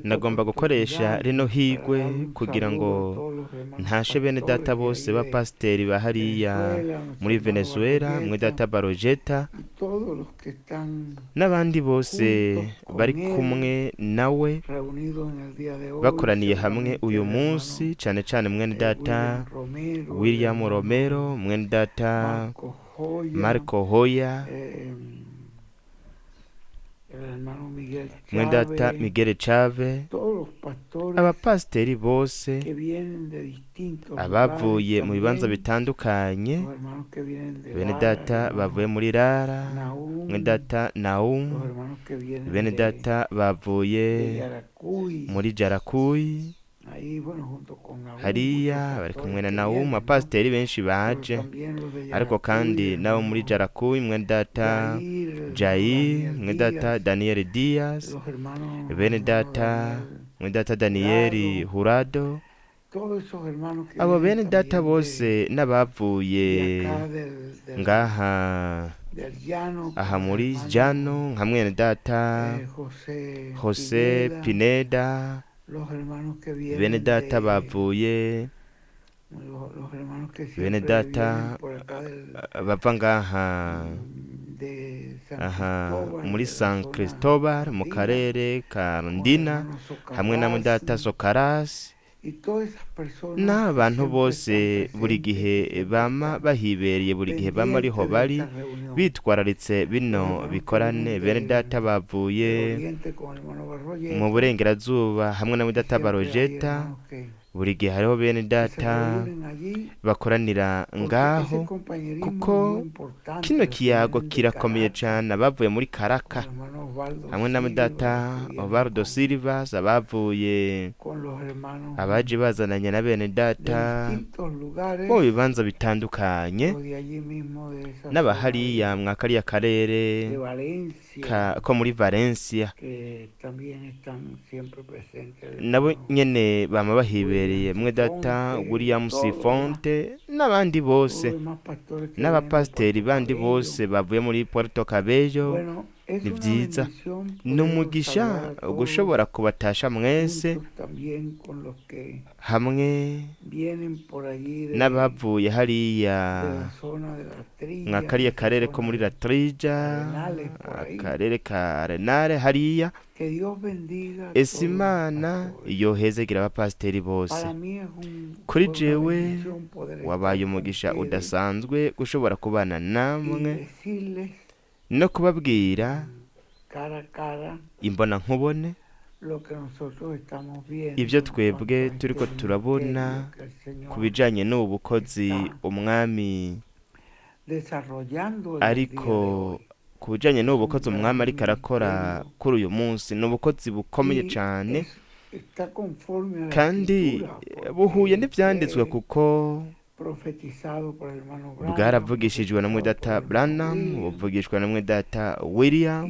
nagomba gukoresha rino higwe kugira ngo ntashe bene data bose b'abapasiteri ba hariya muri Venezuela, mwe data Barojeta n'abandi bose bari kumwe nawe bakoraniye hamwe uyu munsi, cyane cyane mwene data William Romero, mwene data Marco Hoya, mwene data Miguel Chave, abapasiteri bose abavuye mu bibanza bitandukanye, bene data bavuye muri Rara, mwene data Naum, bene data bavuye muri Jarakuyi hariya bari kumwe na Naum, abapasiteri benshi baje, ariko kandi nabo muri Jarakuyi, mwene data Jair, mwene data Daniel Diaz, bene data mwene data Daniel Hurado, abo bene data bose n'abavuye ngaha aha muri Jano, nka mwene data Jose Pineda, bene data bavuye, bene data bava ngaha muri San Cristobal mu karere ka Ndina, hamwe na mudata Sokaras, n'abantu bose buri gihe bama bahibereye, buri gihe bama ariho bari bitwararitse bino bikorane, bene data bavuye mu burengerazuba hamwe na mudata Barojeta, buri gihe hariho bene data bakoranira ngaho, kuko kino kiyago kirakomeye cyane. Abavuye muri Karaka hamwe na mudata Ovaldo Silva, abavuye abaje bazananye na bene data mu bibanza bitandukanye, n'abahariya mwakariya karere ko muri Valencia nabo nyene bama bahibereye, mwe data William Sifonte n'abandi bose, n'abapasiteri bandi bose bavuye muri Puerto Cabello. Ni byiza, ni umugisha gushobora kubatasha mwese hamwe n'abavuye hariya mwakariya karere ko muri La Trilla, akarere ka Arenale hariya. Ese Imana yohezegira abapasiteri bose. Kuri jewe wabaye umugisha udasanzwe gushobora kubana namwe no kubabwira imbona nkubone ibyo twebwe turiko turabona ku bijanye n'ubu bukozi umwami ariko ku bijanye n'ubu bukozi umwami ariko arakora kuri uyu munsi. Ni ubukozi bukomeye cyane kandi buhuye n'ivyanditswe, kuko bwaravugishijwe na mwedata Branham, buvugishwa na mwedata William,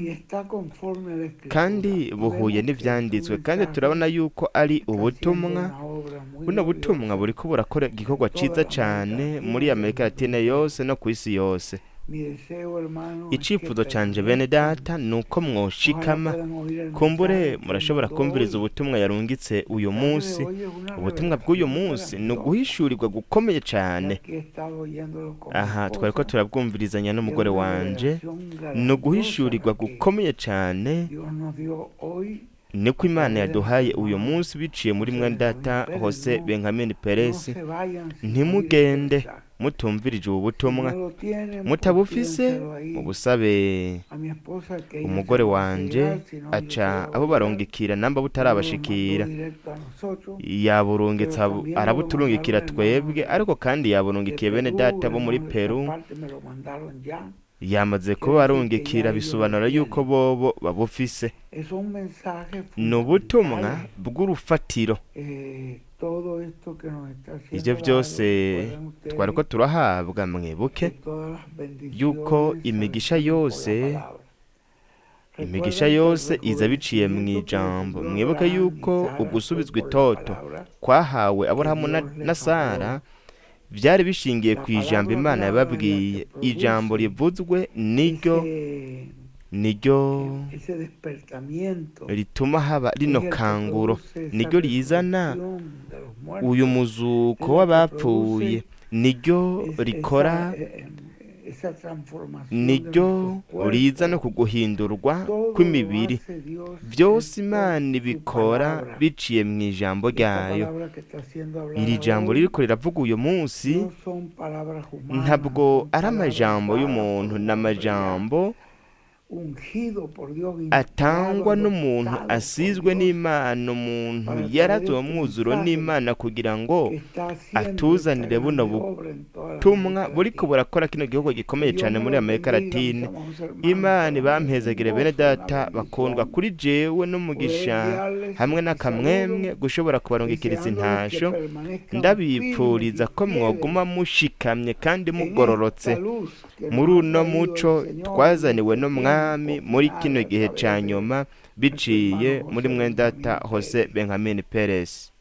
kandi buhuye n'ivyanditswe, kandi turabona yuko ari ubutumwa. Buno butumwa buriko burakora igikorwa ciza cane muri Amerika Latine yose no kw'isi yose. Icifuzo canje bene data nuko mwoshikama, kumbure murashobora kumviriza ubutumwa yarungitse uyu munsi. Ubutumwa bw'uyu munsi ni uguhishurirwa gukomeye cyane. Aha twariko turabwumvirizanya n'umugore wanje, ni uguhishurirwa gukomeye cyane niko Imana yaduhaye uyu munsi biciye muri mwene data Jose Benjamin Perez. Ntimugende mutumvirije ubu butumwa, mutabufise mubusabe umugore wanje, aca abo barungikira namba butarabashikira, yaburungitsa arabuturungikira twebwe, ariko kandi yaburungikiye bene data bo muri Peru, yamaze kuba barungikira, bisobanura yuko bobo babufise. Ni ubutumwa bw'urufatiro. Ibyo byose twariko turahabwa, mwibuke yuko imigisha yose iza biciye mu ijambo. Mwibuke yuko ugusubizwa itoto kwahawe Aburahamu na Sara byari bishingiye ku ijambo Imana yababwiye. Ijambo rivuzwe niryo niryo ese despertamiento rituma haba es rino el que kanguro, produce esa niryo rizana resurrección de los uyu muertos, muzuko es la que w'abapfuye, produce niryo rikora, esa transformación de nuestros niryo riza no cuerpos. kuguhindurwa Todo lo kw'imibiri. hace Dios Vyose es por Imana su ibikora palabra. biciye mu ijambo Y esta ryayo. palabra que está siendo Iri hablada jambo hoy ririko riravuga uyu munsi no son palabras humanas, ntabwo son ari palabras amajambo dadas por y'umuntu, un ni hombre ya amajambo ungido por Dios, inspirado, atangwa n'umuntu adoptado por asizwe Dios, n'Imana, umuntu para traer yarazwe mu este mwuzuro mensaje n'Imana kugira ngo que está haciendo esta atuzanire buno grande obra en toda la butumwa América buriko Latina. burakora kino gihugu Que gikomeye Dios cyane me muri los Amerika bendiga, mis Latine. amados hermanos. Imana Para mí es un ibampezagire bene gozo, una data bakundwa bendición kuri jewe poder n'umugisha enviarles hamwe este n'akamwemwe saludo, gushobora kubarungikiriza deseándoles que intasho, permanezcan ndabipfuriza firmes y ko mwoguma fieles mushikamye kandi en mugororotse esta luz que muri nos ha uno traído el muco Señor en twazaniwe este n'umwami tiempo muri final kino a gihe ca través de nyuma nuestro biciye hermano muri José mwendata Benjamín Jose Pérez. Benjamin Perez.